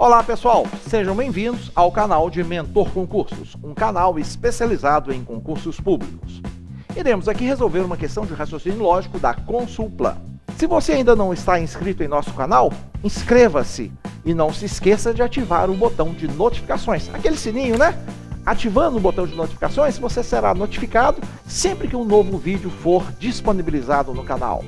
Olá pessoal, sejam bem-vindos ao canal de Mentor Concursos, um canal especializado em concursos públicos. Iremos aqui resolver uma questão de raciocínio lógico da Consulplan. Se você ainda não está inscrito em nosso canal, inscreva-se e não se esqueça de ativar o botão de notificações, aquele sininho, né? Ativando o botão de notificações, você será notificado sempre que um novo vídeo for disponibilizado no canal.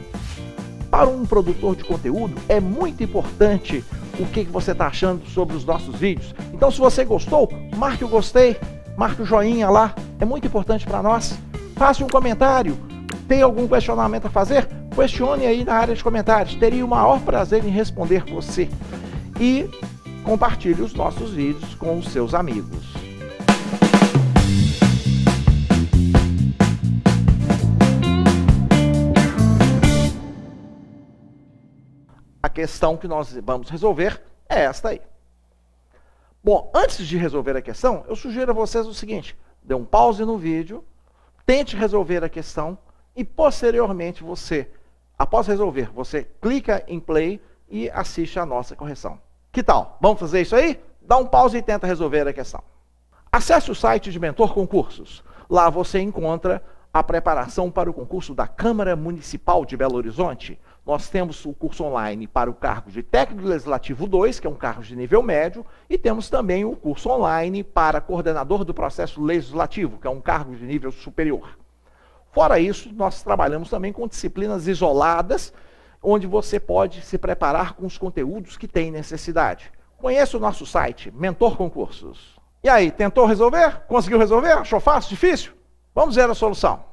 Para um produtor de conteúdo, é muito importante o que você está achando sobre os nossos vídeos. Então, se você gostou, marque o gostei, marque o joinha lá, é muito importante para nós. Faça um comentário, tem algum questionamento a fazer? Questione aí na área de comentários, teria o maior prazer em responder você. E compartilhe os nossos vídeos com os seus amigos. A questão que nós vamos resolver é esta aí. Bom, antes de resolver a questão, eu sugiro a vocês o seguinte: dê um pause no vídeo, tente resolver a questão e posteriormente após resolver, você clica em play e assiste a nossa correção. Que tal? Vamos fazer isso aí? Dá um pause e tenta resolver a questão. Acesse o site de Mentor Concursos. Lá você encontra a preparação para o concurso da Câmara Municipal de Belo Horizonte. Nós temos o curso online para o cargo de Técnico Legislativo 2, que é um cargo de nível médio, e temos também o curso online para Coordenador do Processo Legislativo, que é um cargo de nível superior. Fora isso, nós trabalhamos também com disciplinas isoladas, onde você pode se preparar com os conteúdos que tem necessidade. Conheça o nosso site, Mentor Concursos. E aí, tentou resolver? Conseguiu resolver? Achou fácil? Difícil? Vamos ver a solução.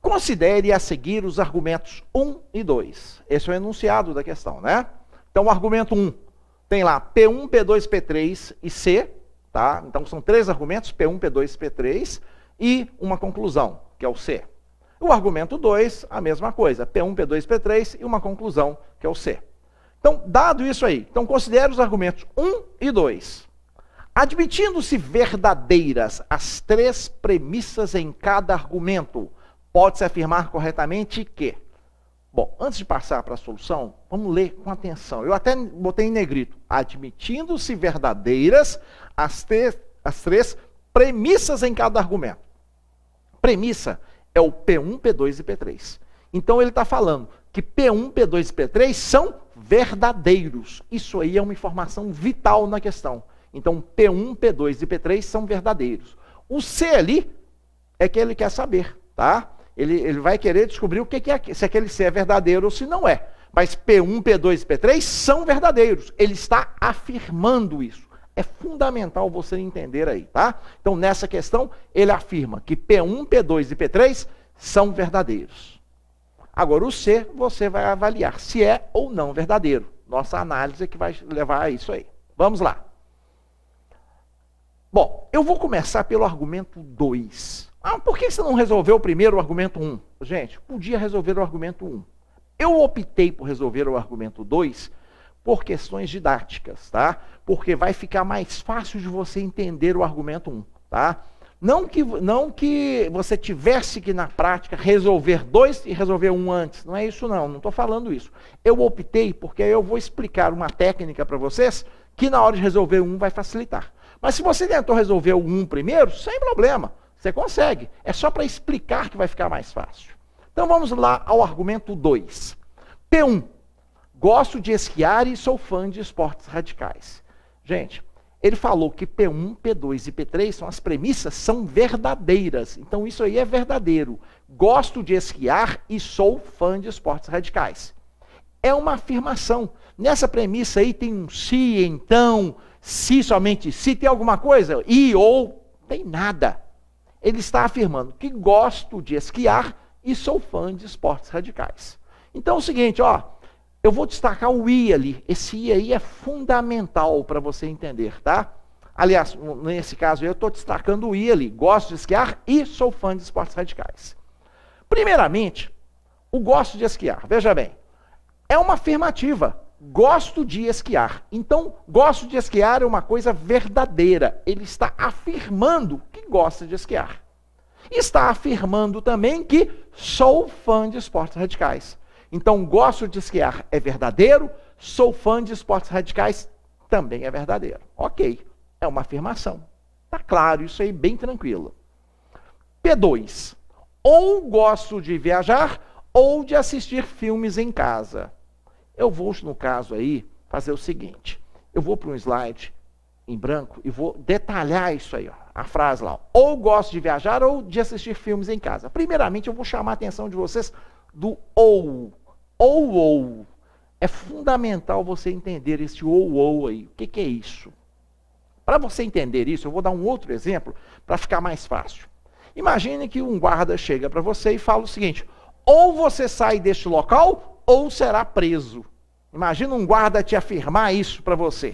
Considere a seguir os argumentos 1 e 2. Esse é o enunciado da questão, né? Então, o argumento 1 tem lá P1, P2, P3 e C, tá? Então, são 3 argumentos, P1, P2 e P3, e uma conclusão, que é o C. O argumento 2, a mesma coisa, P1, P2, P3 e uma conclusão, que é o C. Então, dado isso aí, então considere os argumentos 1 e 2. Admitindo-se verdadeiras as 3 premissas em cada argumento, pode-se afirmar corretamente que... Bom, antes de passar para a solução, vamos ler com atenção. Eu até botei em negrito. Admitindo-se verdadeiras as 3 premissas em cada argumento. Premissa é o P1, P2 e P3. Então ele está falando que P1, P2 e P3 são verdadeiros. Isso aí é uma informação vital na questão. Então P1, P2 e P3 são verdadeiros. O C ali é que ele quer saber, tá? Ele vai querer descobrir o que é, se aquele C é verdadeiro ou se não é. Mas P1, P2 e P3 são verdadeiros. Ele está afirmando isso. É fundamental você entender aí, tá? Então, nessa questão, ele afirma que P1, P2 e P3 são verdadeiros. Agora, o C, você vai avaliar se é ou não verdadeiro. Nossa análise é que vai levar a isso aí. Vamos lá. Bom, eu vou começar pelo argumento 2. Por que você não resolveu primeiro o argumento 1? Gente, podia resolver o argumento 1. Eu optei por resolver o argumento 2 por questões didáticas, tá? Porque vai ficar mais fácil de você entender o argumento 1, tá? Não que você tivesse que, na prática, resolver 2 e resolver 1 antes. Não é isso, não estou falando isso. Eu optei porque eu vou explicar uma técnica para vocês que, na hora de resolver 1, vai facilitar. Mas se você tentou resolver o 1 primeiro, sem problema. Você consegue. É só para explicar que vai ficar mais fácil. Então vamos lá ao argumento 2. P1. Gosto de esquiar e sou fã de esportes radicais. Gente, ele falou que P1, P2 e P3 as premissas são verdadeiras. Então isso aí é verdadeiro. Gosto de esquiar e sou fã de esportes radicais. É uma afirmação. Nessa premissa aí tem um se, então, se, somente se, tem alguma coisa? E ou, tem nada. Ele está afirmando que gosto de esquiar e sou fã de esportes radicais. Então é o seguinte, ó, eu vou destacar o I ali. Esse I aí é fundamental para você entender, tá? Aliás, nesse caso eu estou destacando o I ali. Gosto de esquiar e sou fã de esportes radicais. Primeiramente, o gosto de esquiar. Veja bem, é uma afirmativa. Gosto de esquiar. Então, gosto de esquiar é uma coisa verdadeira. Ele está afirmando que gosta de esquiar. E está afirmando também que sou fã de esportes radicais. Então, gosto de esquiar é verdadeiro, sou fã de esportes radicais também é verdadeiro. Ok, é uma afirmação. Tá claro, isso aí bem tranquilo. P2. Ou gosto de viajar ou de assistir filmes em casa. Eu vou, no caso aí, fazer o seguinte. Eu vou para um slide em branco e vou detalhar isso aí, ó, a frase lá. Ou gosto de viajar ou de assistir filmes em casa. Primeiramente, eu vou chamar a atenção de vocês do ou. Ou. É fundamental você entender esse ou aí. O que é isso? Para você entender isso, eu vou dar um outro exemplo para ficar mais fácil. Imagine que um guarda chega para você e fala o seguinte: ou você sai deste local ou será preso. Imagina um guarda te afirmar isso para você.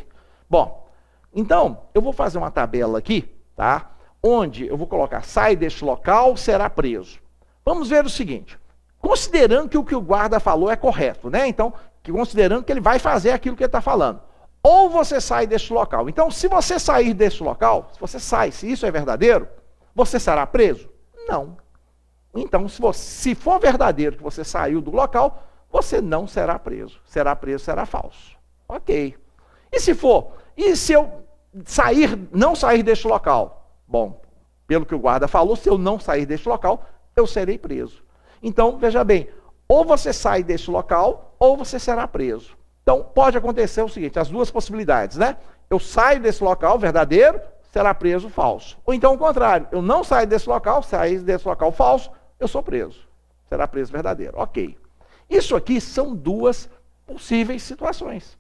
Bom, então, eu vou fazer uma tabela aqui, tá? Onde eu vou colocar sai deste local, será preso. Vamos ver o seguinte. Considerando que o guarda falou é correto, né? Então, considerando que ele vai fazer aquilo que ele está falando. Ou você sai deste local. Então, se você sair deste local, se você sai, se isso é verdadeiro, você será preso? Não. Então, se for verdadeiro que você saiu do local, você não será preso. Será preso, será falso. Ok. E se for? E se eu não sair deste local? Bom, pelo que o guarda falou, se eu não sair deste local, eu serei preso. Então, veja bem, ou você sai deste local, ou você será preso. Então, pode acontecer o seguinte, as duas possibilidades, né? Eu saio desse local, verdadeiro, será preso, falso. Ou então o contrário, eu não saio desse local, sair desse local, falso, eu sou preso. Será preso, verdadeiro. Ok. Isso aqui são duas possíveis situações.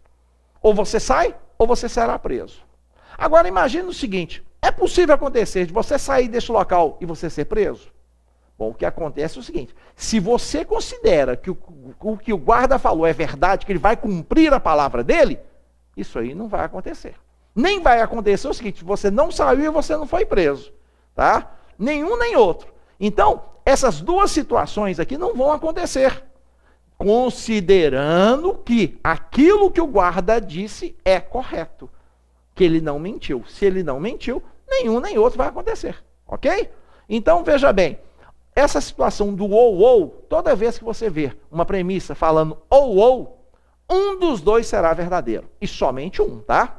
Ou você sai, ou você será preso. Agora, imagine o seguinte, é possível acontecer de você sair deste local e você ser preso? Bom, o que acontece é o seguinte, se você considera que o que o guarda falou é verdade, que ele vai cumprir a palavra dele, isso aí não vai acontecer. Nem vai acontecer o seguinte, você não saiu e você não foi preso, tá? Nenhum nem outro. Então, essas duas situações aqui não vão acontecer, considerando que aquilo que o guarda disse é correto, que ele não mentiu. Se ele não mentiu, nenhum nem outro vai acontecer, ok? Então, veja bem, essa situação do ou, toda vez que você ver uma premissa falando ou, um dos dois será verdadeiro. E somente um, tá?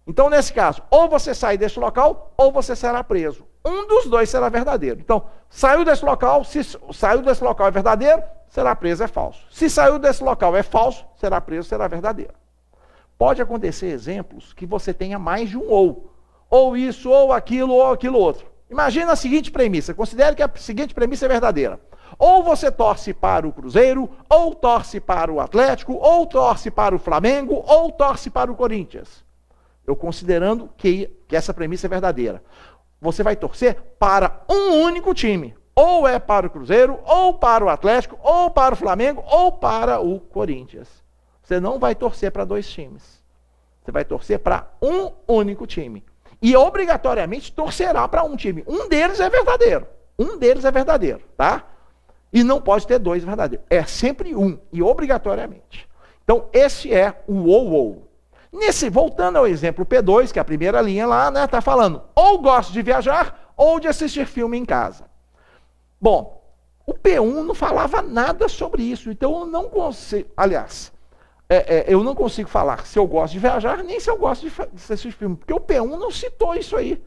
Então, nesse caso, ou você sai desse local, ou você será preso. Um dos dois será verdadeiro. Então, saiu desse local, se saiu desse local é verdadeiro, será preso, é falso. Se saiu desse local é falso, será preso, será verdadeiro. Pode acontecer exemplos que você tenha mais de um ou. Ou isso, ou aquilo outro. Imagina a seguinte premissa, considere que a seguinte premissa é verdadeira. Ou você torce para o Cruzeiro, ou torce para o Atlético, ou torce para o Flamengo, ou torce para o Corinthians. Eu considerando que essa premissa é verdadeira. Você vai torcer para um único time. Ou é para o Cruzeiro, ou para o Atlético, ou para o Flamengo, ou para o Corinthians. Você não vai torcer para dois times. Você vai torcer para um único time. E obrigatoriamente torcerá para um time. Um deles é verdadeiro. Um deles é verdadeiro, tá? E não pode ter dois verdadeiros. É sempre um, e obrigatoriamente. Então, esse é o ou. Voltando ao exemplo P2, que é a primeira linha lá, né, tá falando ou gosto de viajar ou de assistir filme em casa. Bom, o P1 não falava nada sobre isso, então eu não consigo, aliás, eu não consigo falar se eu gosto de viajar, nem se eu gosto de assistir filme, porque o P1 não citou isso aí.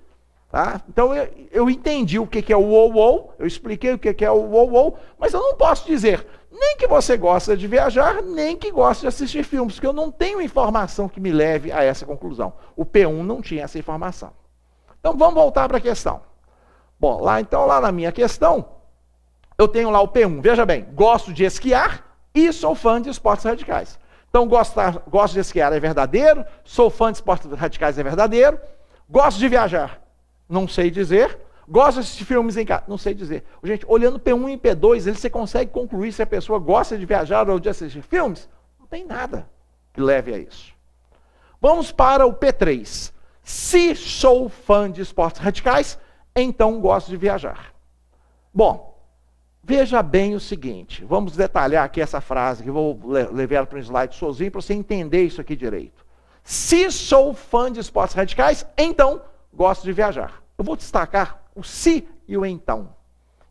Tá? Então eu entendi o que é o ou, eu expliquei o que é o ou, mas eu não posso dizer nem que você gosta de viajar, nem que gosta de assistir filmes, porque eu não tenho informação que me leve a essa conclusão. O P1 não tinha essa informação. Então vamos voltar para a questão. Bom, lá na minha questão, eu tenho lá o P1, veja bem, gosto de esquiar e sou fã de esportes radicais. Então gosto de esquiar é verdadeiro, sou fã de esportes radicais é verdadeiro, gosto de viajar, não sei dizer. Gosto de assistir filmes em casa, não sei dizer. Gente, olhando P1 e P2, você consegue concluir se a pessoa gosta de viajar ou de assistir filmes? Não tem nada que leve a isso. Vamos para o P3. Se sou fã de esportes radicais, então gosto de viajar. Bom, veja bem o seguinte, vamos detalhar aqui essa frase, que eu vou levar para um slide sozinho para você entender isso aqui direito. Se sou fã de esportes radicais, então gosto de viajar. Eu vou destacar o se e o então.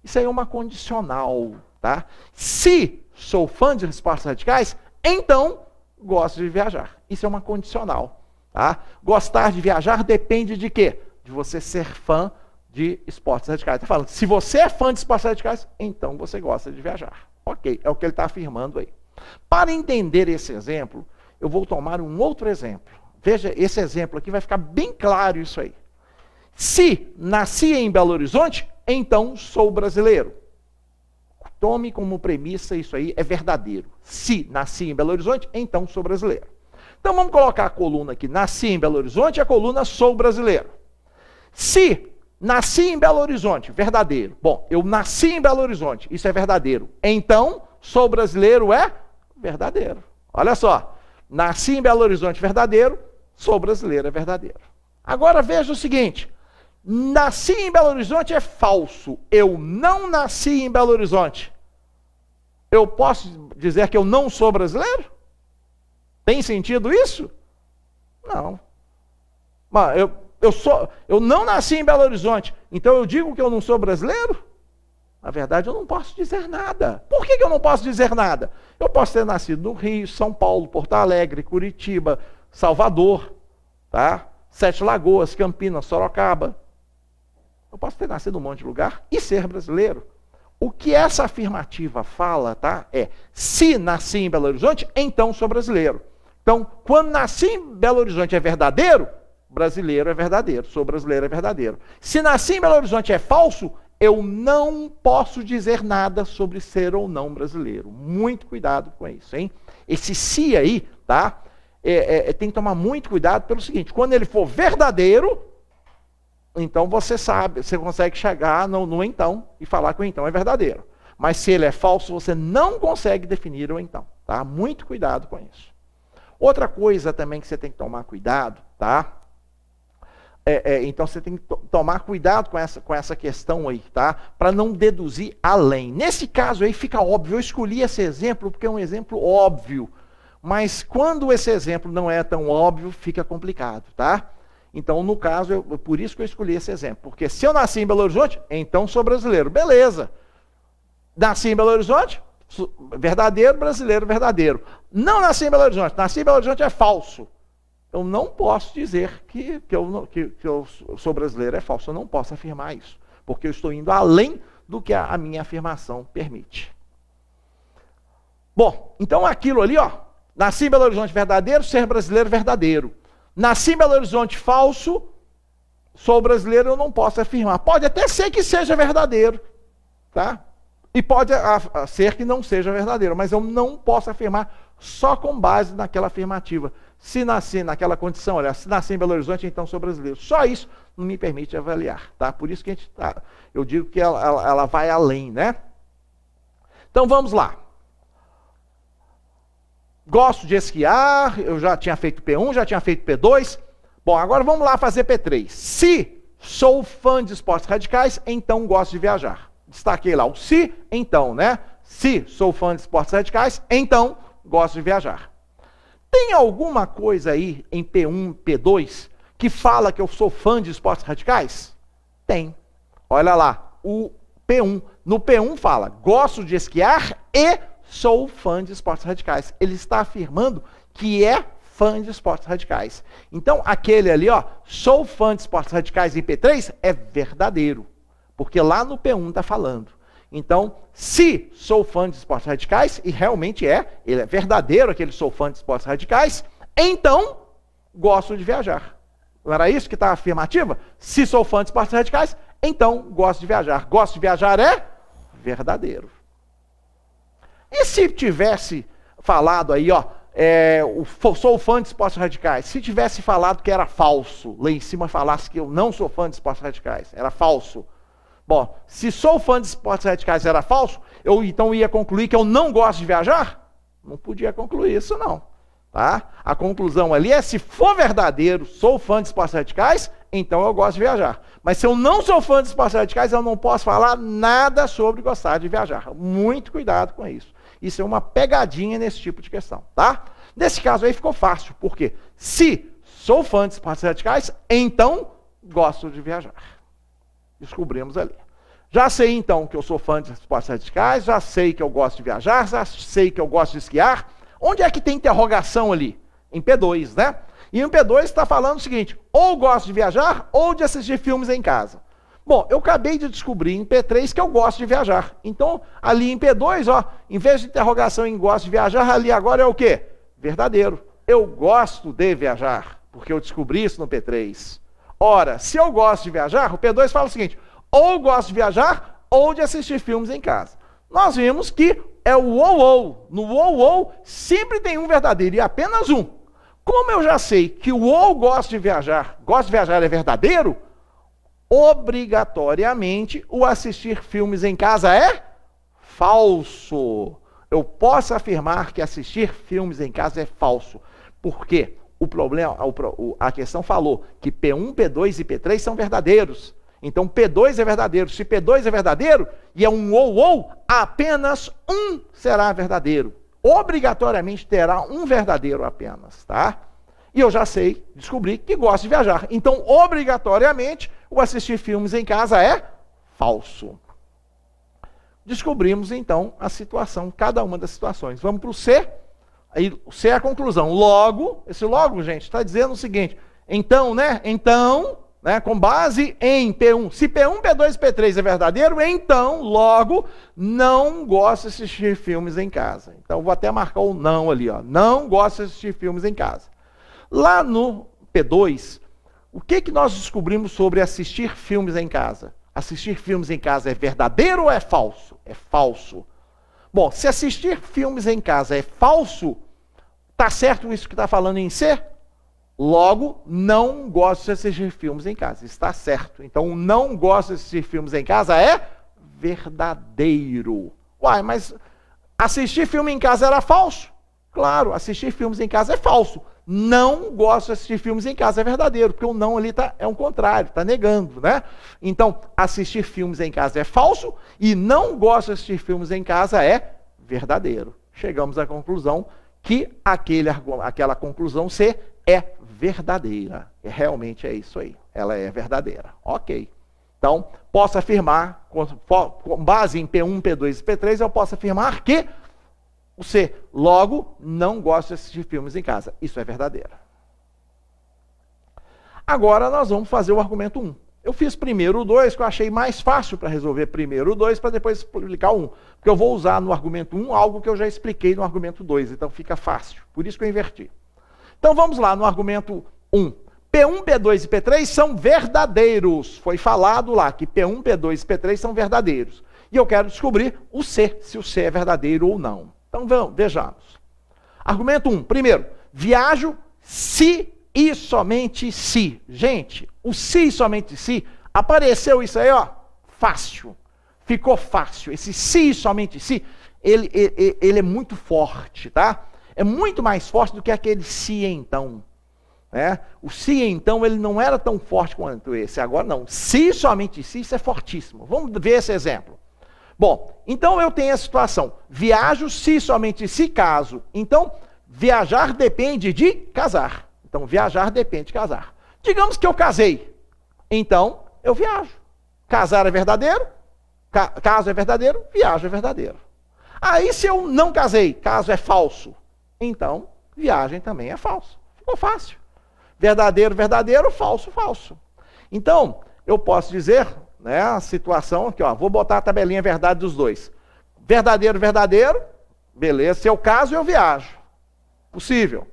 Isso aí é uma condicional, tá? Se sou fã de esportes radicais, então gosto de viajar. Isso é uma condicional. Tá? Gostar de viajar depende de quê? De você ser fã de esportes radicais. Está falando, se você é fã de esportes radicais, então você gosta de viajar. Ok, é o que ele está afirmando aí. Para entender esse exemplo, eu vou tomar um outro exemplo. Veja, esse exemplo aqui vai ficar bem claro isso aí. Se nasci em Belo Horizonte, então sou brasileiro. Tome como premissa isso aí, é verdadeiro. Se nasci em Belo Horizonte, então sou brasileiro. Então vamos colocar a coluna aqui, nasci em Belo Horizonte, e a coluna sou brasileiro. Se nasci em Belo Horizonte, verdadeiro. Bom, eu nasci em Belo Horizonte, isso é verdadeiro. Então, sou brasileiro é verdadeiro. Olha só, nasci em Belo Horizonte, verdadeiro, sou brasileiro é verdadeiro. Agora veja o seguinte, nasci em Belo Horizonte é falso. Eu não nasci em Belo Horizonte. Eu posso dizer que eu não sou brasileiro? Tem sentido isso? Não. Mas eu não nasci em Belo Horizonte, então eu digo que eu não sou brasileiro? Na verdade, eu não posso dizer nada. Por que eu não posso dizer nada? Eu posso ter nascido no Rio, São Paulo, Porto Alegre, Curitiba, Salvador, tá? Sete Lagoas, Campinas, Sorocaba. Eu posso ter nascido em um monte de lugar e ser brasileiro. O que essa afirmativa fala, tá? É, se nasci em Belo Horizonte, então sou brasileiro. Então, quando nasci em Belo Horizonte é verdadeiro, brasileiro é verdadeiro, sou brasileiro é verdadeiro. Se nasci em Belo Horizonte é falso, eu não posso dizer nada sobre ser ou não brasileiro. Muito cuidado com isso, hein? Esse se aí, tá? Tem que tomar muito cuidado pelo seguinte, quando ele for verdadeiro, então você sabe, você consegue chegar no então e falar que o então é verdadeiro. Mas se ele é falso, você não consegue definir o então, tá? Muito cuidado com isso. Outra coisa também que você tem que tomar cuidado, tá? Então você tem que tomar cuidado com essa questão aí, tá? Para não deduzir além. Nesse caso aí fica óbvio, eu escolhi esse exemplo porque é um exemplo óbvio. Mas quando esse exemplo não é tão óbvio, fica complicado, tá? Então, no caso, por isso que eu escolhi esse exemplo. Porque se eu nasci em Belo Horizonte, então sou brasileiro. Beleza. Nasci em Belo Horizonte, verdadeiro, brasileiro, verdadeiro. Não nasci em Belo Horizonte, nasci em Belo Horizonte é falso. Eu não posso dizer que eu sou brasileiro é falso. Eu não posso afirmar isso. Porque eu estou indo além do que a minha afirmação permite. Bom, então aquilo ali, ó. Nasci em Belo Horizonte verdadeiro, ser brasileiro verdadeiro. Nasci em Belo Horizonte falso, sou brasileiro, eu não posso afirmar. Pode até ser que seja verdadeiro, tá? E pode ser que não seja verdadeiro, mas eu não posso afirmar só com base naquela afirmativa. Se nasci naquela condição, olha, se nasci em Belo Horizonte, então sou brasileiro. Só isso não me permite avaliar, tá? Por isso que eu digo que ela vai além, né? Então vamos lá. Gosto de esquiar, eu já tinha feito P1, já tinha feito P2. Bom, agora vamos lá fazer P3. Se sou fã de esportes radicais, então gosto de viajar. Destaquei lá o se, então, né? Se sou fã de esportes radicais, então gosto de viajar. Tem alguma coisa aí em P1, P2, que fala que eu sou fã de esportes radicais? Tem. Olha lá, o P1. No P1 fala, gosto de esquiar e sou fã de esportes radicais. Ele está afirmando que é fã de esportes radicais. Então, aquele ali, ó, sou fã de esportes radicais em P3 é verdadeiro. Porque lá no P1 está falando. Então, se sou fã de esportes radicais, e realmente ele é verdadeiro aquele sou fã de esportes radicais, então gosto de viajar. Não era isso que está a afirmativa? Se sou fã de esportes radicais, então gosto de viajar. Gosto de viajar é verdadeiro. E se tivesse falado aí, ó, sou fã de esportes radicais, se tivesse falado que era falso, lá em cima falasse que eu não sou fã de esportes radicais, era falso. Bom, se sou fã de esportes radicais era falso, eu então ia concluir que eu não gosto de viajar? Não podia concluir isso não. Tá? A conclusão ali é, se for verdadeiro, sou fã de esportes radicais, então eu gosto de viajar. Mas se eu não sou fã de esportes radicais, eu não posso falar nada sobre gostar de viajar. Muito cuidado com isso. Isso é uma pegadinha nesse tipo de questão, tá? Nesse caso aí ficou fácil, porque se sou fã de esportes radicais, então gosto de viajar. Descobrimos ali. Já sei então que eu sou fã de esportes radicais, já sei que eu gosto de viajar, já sei que eu gosto de esquiar. Onde é que tem interrogação ali? Em P2, né? E o P2 está falando o seguinte, ou gosto de viajar ou de assistir filmes em casa. Bom, eu acabei de descobrir em P3 que eu gosto de viajar. Então, ali em P2, ó, em vez de interrogação em gosto de viajar, ali agora é o quê? Verdadeiro. Eu gosto de viajar, porque eu descobri isso no P3. Ora, se eu gosto de viajar, o P2 fala o seguinte, ou gosto de viajar ou de assistir filmes em casa. Nós vimos que é o ou. No ou sempre tem um verdadeiro e apenas um. Como eu já sei que o ou gosto de viajar é verdadeiro, obrigatoriamente o assistir filmes em casa é falso. Eu posso afirmar que assistir filmes em casa é falso. Por quê? O problema, a questão falou que P1, P2 e P3 são verdadeiros. Então P2 é verdadeiro. Se P2 é verdadeiro e é um ou, apenas um será verdadeiro. Obrigatoriamente terá um verdadeiro apenas, tá? E eu já sei, descobri que gosto de viajar. Então, obrigatoriamente, o assistir filmes em casa é falso. Descobrimos, então, a situação, cada uma das situações. Vamos para o C. Aí, o C é a conclusão. Logo, esse logo, gente, está dizendo o seguinte. Então, com base em P1. Se P1, P2 e P3 é verdadeiro, então, logo, não gosto de assistir filmes em casa. Então, vou até marcar o não ali, ó. Não gosto de assistir filmes em casa. Lá no P2, o que nós descobrimos sobre assistir filmes em casa? Assistir filmes em casa é verdadeiro ou é falso? É falso. Bom, se assistir filmes em casa é falso, tá certo isso que está falando em C? Logo, não gosto de assistir filmes em casa. Está certo. Então, não gosto de assistir filmes em casa é verdadeiro. Uai, mas assistir filme em casa era falso? Claro, assistir filmes em casa é falso. Não gosto de assistir filmes em casa é verdadeiro, porque o não ali é um contrário, está negando, né? Então, assistir filmes em casa é falso e não gosto de assistir filmes em casa é verdadeiro. Chegamos à conclusão que aquela conclusão C é verdadeira. Realmente é isso aí, ela é verdadeira. Ok. Então, posso afirmar, com base em P1, P2 e P3, eu posso afirmar que o C, logo, não gosto de assistir filmes em casa. Isso é verdadeiro. Agora nós vamos fazer o argumento 1. Eu fiz primeiro o 2, que eu achei mais fácil para resolver primeiro o 2, para depois explicar o 1. Porque eu vou usar no argumento 1 algo que eu já expliquei no argumento 2, então fica fácil. Por isso que eu inverti. Então vamos lá no argumento 1. P1, P2 e P3 são verdadeiros. Foi falado lá que P1, P2 e P3 são verdadeiros. E eu quero descobrir o C, se o C é verdadeiro ou não. Então vejamos. Argumento 1. Primeiro, viajo se e somente se. Gente, o se e somente se, apareceu isso aí, ó, fácil. Ficou fácil. Esse se e somente se, ele é muito forte, tá? É muito mais forte do que aquele se então. Né? O se então, ele não era tão forte quanto esse. Agora não. Se e somente se, isso é fortíssimo. Vamos ver esse exemplo. Bom, então eu tenho a situação, viajo se somente se caso. Então, viajar depende de casar. Então, viajar depende de casar. Digamos que eu casei. Então, eu viajo. Casar é verdadeiro, caso é verdadeiro, viagem é verdadeiro. Aí, se eu não casei, caso é falso, então, viagem também é falso. Ficou fácil. Verdadeiro, verdadeiro, falso, falso. Então, eu posso dizer... Né, a situação aqui, ó, vou botar a tabelinha verdade dos dois. Verdadeiro, verdadeiro, beleza. Se eu caso, eu viajo. Possível.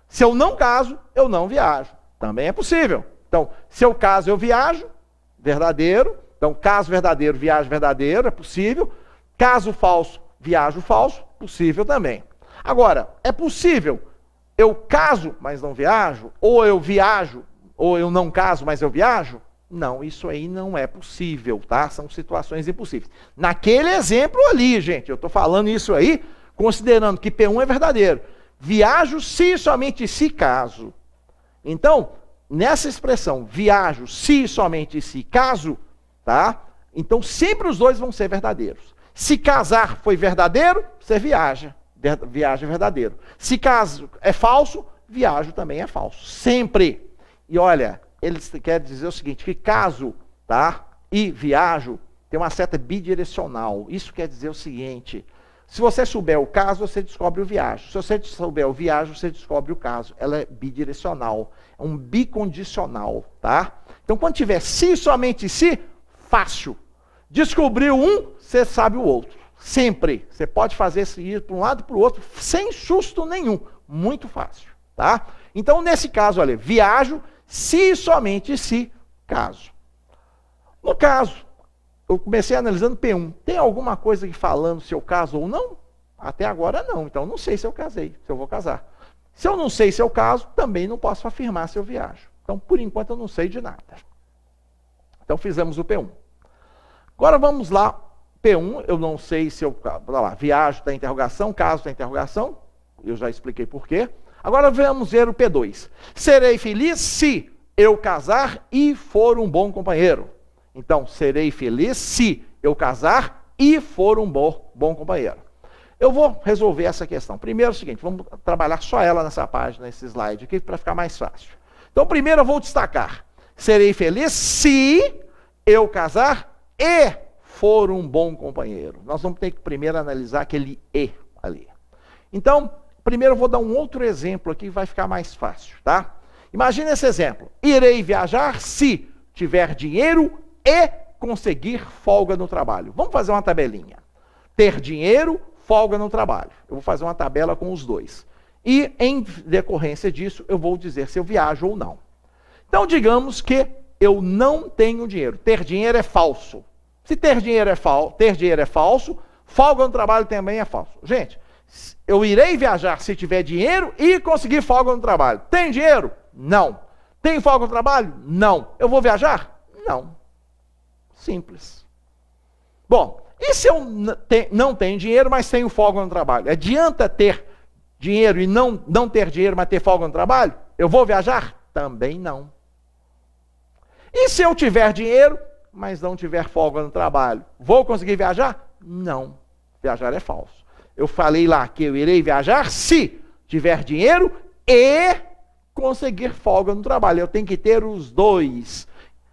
Se eu não caso, eu não viajo. Também é possível. Então, se eu caso, eu viajo, verdadeiro. Então, caso verdadeiro, viagem verdadeiro, é possível. Caso falso, viajo falso, possível também. Agora, é possível eu caso, mas não viajo? Ou eu viajo, ou eu não caso, mas eu viajo? Não, isso aí não é possível, tá? São situações impossíveis. Naquele exemplo ali, gente, eu estou falando isso aí, considerando que P1 é verdadeiro. Viajo se somente se caso. Então, nessa expressão, viajo se somente se caso, tá? Então, sempre os dois vão ser verdadeiros. Se casar foi verdadeiro, você viaja. Viagem é verdadeiro. Se caso é falso, viajo também é falso. Sempre. E olha... Ele quer dizer o seguinte, que caso, tá, e viajo, tem uma seta bidirecional. Isso quer dizer o seguinte, Se você souber o caso, você descobre o viajo. Se você souber o viajo, você descobre o caso. Ela é bidirecional, é um bicondicional, tá? Então, quando tiver se, somente se, fácil. Descobriu um, você sabe o outro. Sempre. Você pode fazer isso ir para um lado e para o outro, sem susto nenhum. Muito fácil, tá? Então, nesse caso, olha, viajo, se, somente se, caso. No caso, eu comecei analisando P1. Tem alguma coisa aqui falando se eu caso ou não? Até agora não. Então, não sei se eu casei, se eu vou casar. Se eu não sei se eu caso, também não posso afirmar se eu viajo. Então, por enquanto, eu não sei de nada. Então, fizemos o P1. Agora, vamos lá. P1, eu não sei se eu... Olha lá, viajo da interrogação, caso da interrogação. Eu já expliquei por quê. Agora, vamos ver o P2. Serei feliz se eu casar e for um bom companheiro. Então, serei feliz se eu casar e for um bom companheiro. Eu vou resolver essa questão. Primeiro é o seguinte, vamos trabalhar só ela nessa página, nesse slide aqui, para ficar mais fácil. Então, primeiro eu vou destacar. Serei feliz se eu casar e for um bom companheiro. Nós vamos ter que primeiro analisar aquele e ali. Então, primeiro eu vou dar um outro exemplo aqui, que vai ficar mais fácil, tá? Imagine esse exemplo. Irei viajar se tiver dinheiro e conseguir folga no trabalho. Vamos fazer uma tabelinha. Ter dinheiro, folga no trabalho. Eu vou fazer uma tabela com os dois. E, em decorrência disso, eu vou dizer se eu viajo ou não. Então, digamos que eu não tenho dinheiro. Ter dinheiro é falso. Se ter dinheiro é falso, folga no trabalho também é falso. Gente, eu irei viajar se tiver dinheiro e conseguir folga no trabalho. Tem dinheiro? Não. Tem folga no trabalho? Não. Eu vou viajar? Não. Simples. Bom, e se eu não tenho dinheiro, mas tenho folga no trabalho? Adianta ter dinheiro e não ter dinheiro, mas ter folga no trabalho? Eu vou viajar? Também não. E se eu tiver dinheiro, mas não tiver folga no trabalho? Vou conseguir viajar? Não. Viajar é falso. Eu falei lá que eu irei viajar se tiver dinheiro e conseguir folga no trabalho. Eu tenho que ter os dois.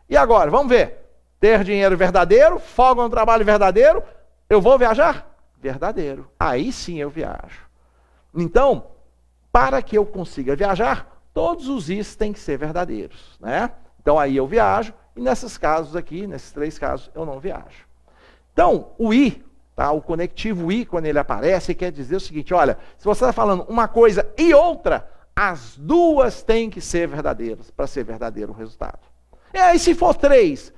E agora, vamos ver. Ter dinheiro verdadeiro, folga no trabalho verdadeiro, eu vou viajar? Verdadeiro. Aí sim eu viajo. Então, para que eu consiga viajar, todos os is têm que ser verdadeiros, né? Então aí eu viajo, e nesses casos aqui, nesses três casos, eu não viajo. Então, o i, tá? O conectivo i, quando ele aparece, quer dizer o seguinte, olha, se você está falando uma coisa e outra, as duas têm que ser verdadeiras, para ser verdadeiro o resultado. E aí, se for três,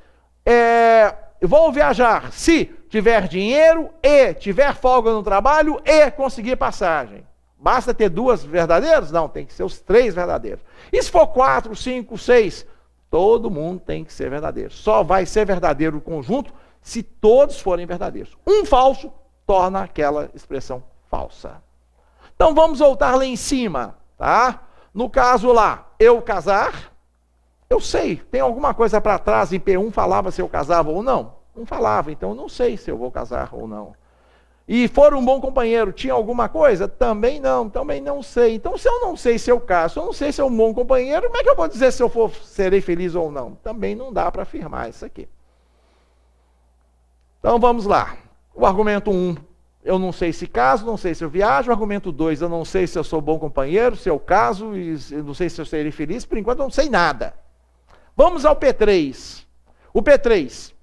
vou viajar se tiver dinheiro e tiver folga no trabalho e conseguir passagem. Basta ter duas verdadeiras? Não, tem que ser os três verdadeiros. E se for 4, 5, 6, todo mundo tem que ser verdadeiro. Só vai ser verdadeiro o conjunto se todos forem verdadeiros. Um falso torna aquela expressão falsa. Então vamos voltar lá em cima, tá? No caso lá, eu casar, eu sei, tem alguma coisa para trás, em P1 falava se eu casava ou não? Não falava, então eu não sei se eu vou casar ou não. E for um bom companheiro, tinha alguma coisa? Também não sei. Então se eu não sei se eu caso, se eu não sei se é um bom companheiro, como é que eu vou dizer se eu serei feliz ou não? Também não dá para afirmar isso aqui. Então vamos lá. O argumento 1, eu não sei se caso, não sei se eu viajo. O argumento 2, eu não sei se eu sou bom companheiro, se eu caso, e eu não sei se eu serei feliz. Por enquanto eu não sei nada. Vamos ao P3. O P3.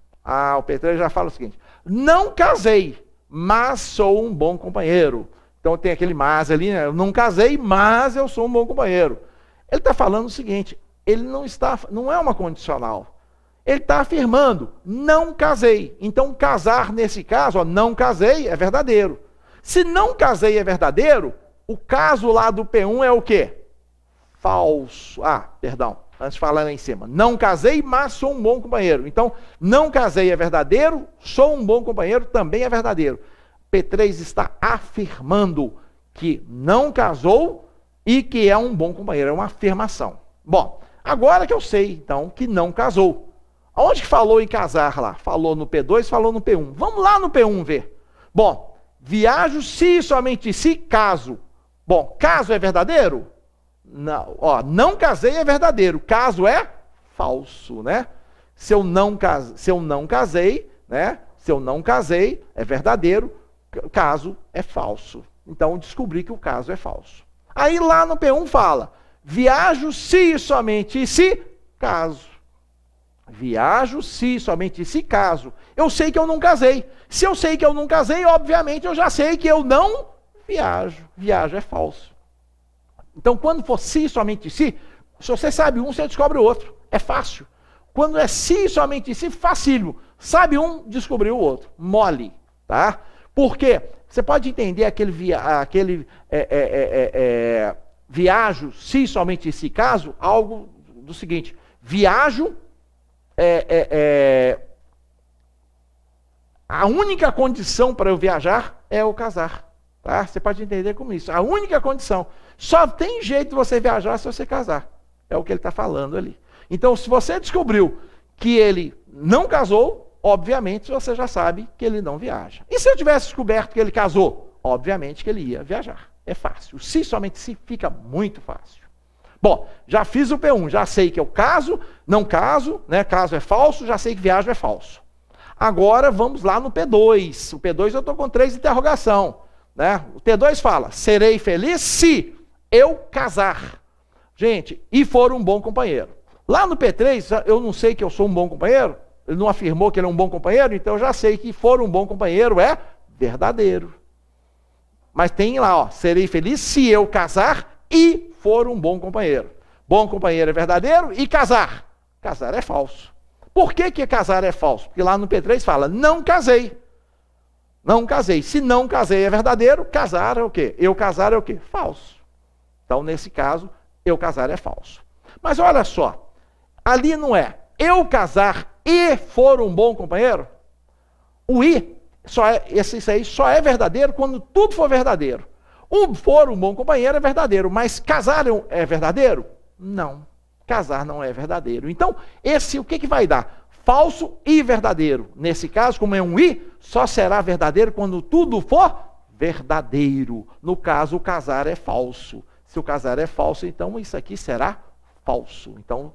O P3 já fala o seguinte. Não casei, mas sou um bom companheiro. Então tem aquele mas ali, né? Eu não casei, mas eu sou um bom companheiro. Ele está falando o seguinte, ele não é uma condicional. Ele está afirmando, não casei. Então casar nesse caso, não casei, é verdadeiro. Se não casei é verdadeiro, o caso lá do P1 é o quê? Falso. Perdão, antes de falar lá em cima. Não casei, mas sou um bom companheiro. Então, não casei é verdadeiro, sou um bom companheiro também é verdadeiro. P3 está afirmando que não casou e que é um bom companheiro. É uma afirmação. Bom, agora que eu sei, então, que não casou. Onde que falou em casar lá? Falou no P2, falou no P1. Vamos lá no P1 ver. Bom, viajo se somente se caso. Bom, caso é verdadeiro? Não, não casei é verdadeiro. Caso é falso, né? Se eu não casei, né? Se eu não casei, é verdadeiro. caso é falso. Então, descobri que o caso é falso. Aí lá no P1 fala, viajo se e somente se caso. Viajo se, somente se caso. Eu sei que eu não casei. Se eu sei que eu não casei, obviamente eu já sei que eu não viajo. Viajo é falso. Então, quando for se, somente se você sabe um, você descobre o outro. É fácil. Quando é se, somente se, facílimo. Sabe um, descobriu o outro. Mole. Tá? Por quê? Você pode entender aquele viajo se, somente se caso, algo do seguinte. Viajo a única condição para eu viajar é eu casar. Tá? Você pode entender como isso. A única condição. Só tem jeito de você viajar se você casar. É o que ele está falando ali. Então, se você descobriu que ele não casou, obviamente você já sabe que ele não viaja. E se eu tivesse descoberto que ele casou? Obviamente que ele ia viajar. É fácil. Se somente se fica muito fácil. Bom, já fiz o P1, já sei que eu caso, não caso, né? Caso é falso, já sei que viajo é falso. Agora vamos lá no P2. O P2 eu estou com 3 interrogações. Né? O T2 fala, serei feliz se eu casar. Gente, e for um bom companheiro. Lá no P3, eu não sei que eu sou um bom companheiro, ele não afirmou que ele é um bom companheiro, então eu já sei que for um bom companheiro é verdadeiro. Mas tem lá, ó, serei feliz se eu casar e for um bom companheiro. Bom companheiro é verdadeiro e casar. Casar é falso. Por que casar é falso? Porque lá no P3 fala, não casei. Não casei. Se não casei é verdadeiro, casar é o quê? Eu casar é o quê? Falso. Então, nesse caso, eu casar é falso. Mas olha só, ali não é eu casar e for um bom companheiro? O i, esse aí só é verdadeiro quando tudo for verdadeiro. O for um bom companheiro é verdadeiro, mas casar é verdadeiro? Não. Casar não é verdadeiro. Então, o que vai dar? Falso e verdadeiro. Nesse caso, como é um i, só será verdadeiro quando tudo for verdadeiro. No caso, o casar é falso. Se o casar é falso, então isso aqui será falso. Então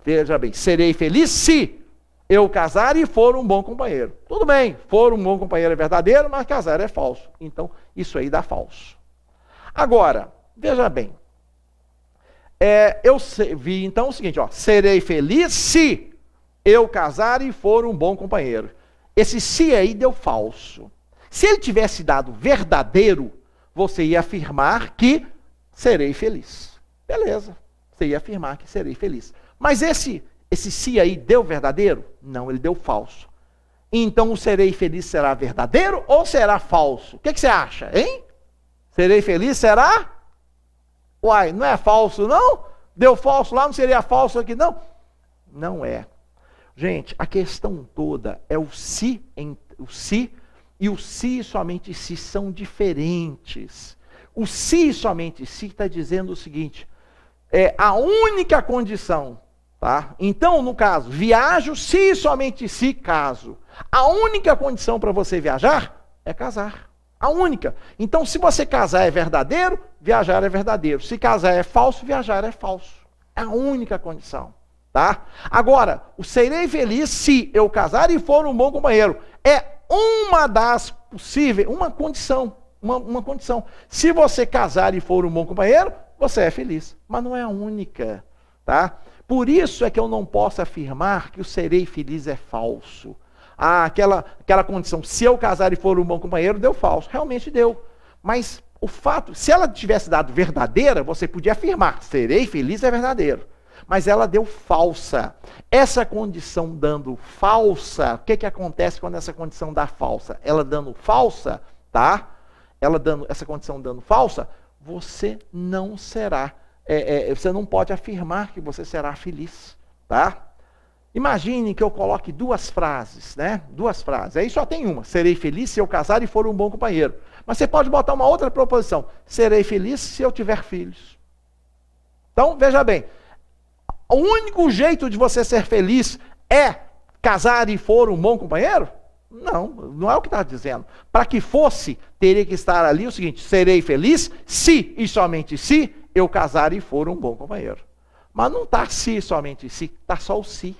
veja bem, serei feliz se eu casar e for um bom companheiro. Tudo bem, for um bom companheiro é verdadeiro, mas casar é falso. Então, isso aí dá falso. Agora, veja bem. Vi então o seguinte, ó, serei feliz se eu casar e for um bom companheiro. Esse se aí deu falso. Se ele tivesse dado verdadeiro, você ia afirmar que serei feliz. Beleza, você ia afirmar que serei feliz. Mas esse se aí deu verdadeiro? Não, ele deu falso. Então o serei feliz será verdadeiro ou será falso? O que você acha, hein? Serei feliz será? Uai, não é falso não? Deu falso lá, não seria falso aqui não? Não é. Gente, a questão toda é o se e o se e somente se são diferentes. O se e somente se está dizendo o seguinte, é a única condição, tá? Então, no caso, viajo se e somente se caso. A única condição para você viajar é casar. A única. Então, se você casar é verdadeiro, viajar é verdadeiro. Se casar é falso, viajar é falso. É a única condição. Tá? Agora, o serei feliz se eu casar e for um bom companheiro. É uma das possíveis, uma condição. Uma condição. Se você casar e for um bom companheiro, você é feliz. Mas não é a única. Tá? Por isso é que eu não posso afirmar que o serei feliz é falso. Aquela condição, se eu casar e for um bom companheiro, deu falso. Realmente deu. Mas o fato, se ela tivesse dado verdadeira, você podia afirmar, serei feliz é verdadeiro. Mas ela deu falsa. Essa condição dando falsa, o que acontece quando essa condição dá falsa? Ela dando falsa, tá? Essa condição dando falsa, você não será, você não pode afirmar que você será feliz, tá? Imagine que eu coloque duas frases, né? Duas frases. Aí só tem uma. Serei feliz se eu casar e for um bom companheiro. Mas você pode botar uma outra proposição. Serei feliz se eu tiver filhos. Então, veja bem. O único jeito de você ser feliz é casar e for um bom companheiro? Não, não é o que está dizendo. Para que fosse, teria que estar ali o seguinte, serei feliz se e somente se eu casar e for um bom companheiro. Mas não está se somente se, está só o se.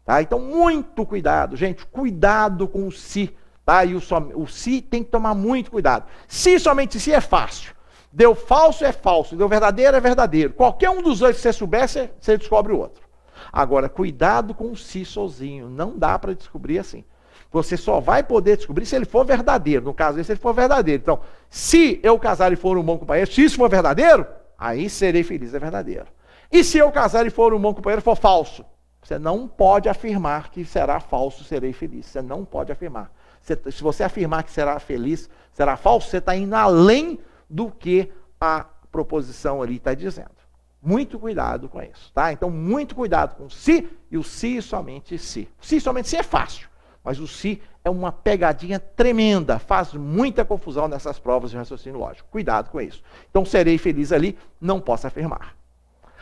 Tá? Então, muito cuidado, gente, cuidado com o se. tá? E o se tem que tomar muito cuidado. Se, somente se, é fácil. Deu falso, é falso. Deu verdadeiro, é verdadeiro. Qualquer um dos dois que você souber, você descobre o outro. Agora, cuidado com o se sozinho. Não dá para descobrir assim. Você só vai poder descobrir se ele for verdadeiro. No caso, se ele for verdadeiro. Então, se eu casar e for um bom companheiro, se isso for verdadeiro, aí serei feliz, é verdadeiro. E se eu casar e for um bom companheiro, for falso, você não pode afirmar que será falso, serei feliz. Você não pode afirmar. Se você afirmar que será feliz, será falso, você está indo além do que a proposição ali está dizendo. Muito cuidado com isso, tá? Então, muito cuidado com o se e o se e somente se. O se e somente se é fácil. Mas o se é uma pegadinha tremenda, faz muita confusão nessas provas de raciocínio lógico. Cuidado com isso. Então, serei feliz ali, não posso afirmar.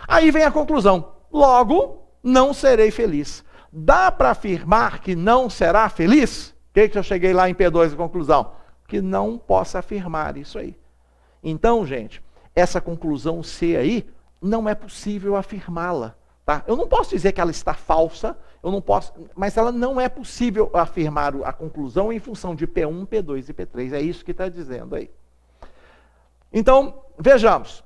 Aí vem a conclusão. Logo, não serei feliz. Dá para afirmar que não será feliz? O que eu cheguei lá em P2, a conclusão? Que não posso afirmar isso aí. Então, gente, essa conclusão C aí, não é possível afirmá-la. Tá? Eu não posso dizer que ela está falsa, eu não posso, mas ela não é possível afirmar a conclusão em função de P1, P2 e P3. É isso que está dizendo aí. Então, vejamos.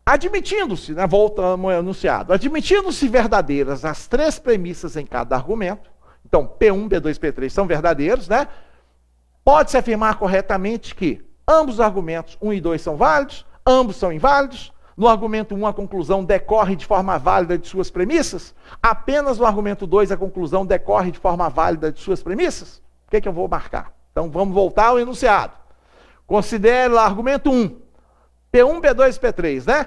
Admitindo-se, né, voltamos ao enunciado, admitindo-se verdadeiras as três premissas em cada argumento, então P1, P2 e P3 são verdadeiros, né? Pode-se afirmar corretamente que ambos os argumentos 1 e 2 são válidos, ambos são inválidos. No argumento 1, a conclusão decorre de forma válida de suas premissas. Apenas no argumento 2, a conclusão decorre de forma válida de suas premissas. O que eu vou marcar? Então, vamos voltar ao enunciado. Considere lá argumento 1. P1, P2 e P3, né?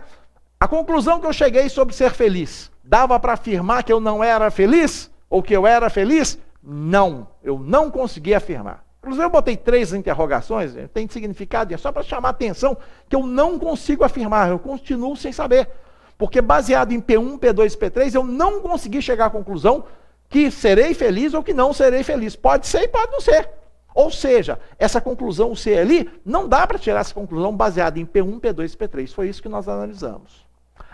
A conclusão que eu cheguei sobre ser feliz, dava para afirmar que eu não era feliz? Ou que eu era feliz? Não, eu não consegui afirmar. Inclusive, eu botei 3 interrogações, tem significado, é só para chamar a atenção que eu não consigo afirmar, eu continuo sem saber. Porque baseado em P1, P2 e P3, eu não consegui chegar à conclusão que serei feliz ou que não serei feliz. Pode ser e pode não ser. Ou seja, essa conclusão C ali, não dá para tirar essa conclusão baseada em P1, P2 e P3. Foi isso que nós analisamos.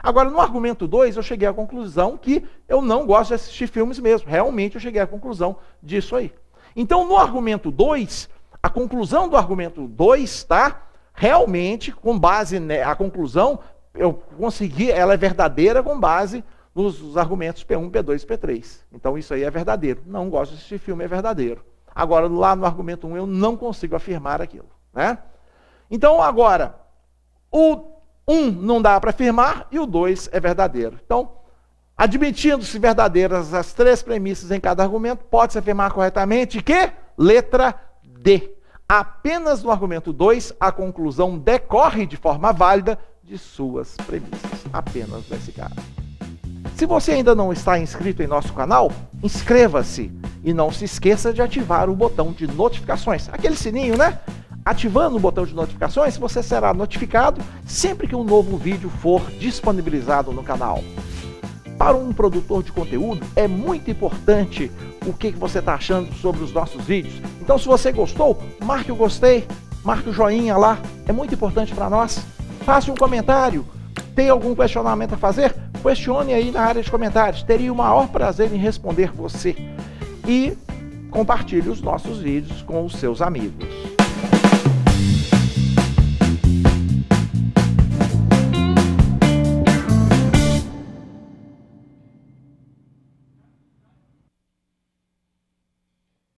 Agora, no argumento 2, eu cheguei à conclusão que eu não gosto de assistir filmes mesmo. Realmente, eu cheguei à conclusão disso aí. Então, no argumento 2, a conclusão do argumento 2, tá? Realmente, com base na conclusão, eu consegui, ela é verdadeira com base nos argumentos P1, P2 e P3. Então, isso aí é verdadeiro. Não gosto de assistir filme, é verdadeiro. Agora, lá no argumento 1, eu não consigo afirmar aquilo, né? Então, agora, o 1 não dá para afirmar e o 2 é verdadeiro. Então, admitindo-se verdadeiras as três premissas em cada argumento, pode-se afirmar corretamente que, letra D, apenas no argumento 2, a conclusão decorre de forma válida de suas premissas. Apenas nesse caso. Se você ainda não está inscrito em nosso canal, inscreva-se e não se esqueça de ativar o botão de notificações. Aquele sininho, né? Ativando o botão de notificações, você será notificado sempre que um novo vídeo for disponibilizado no canal. Para um produtor de conteúdo, é muito importante o que você está achando sobre os nossos vídeos. Então, se você gostou, marque o gostei, marque o joinha lá, é muito importante para nós. Faça um comentário. Tem algum questionamento a fazer? Questione aí na área de comentários. Teria o maior prazer em responder você. E compartilhe os nossos vídeos com os seus amigos.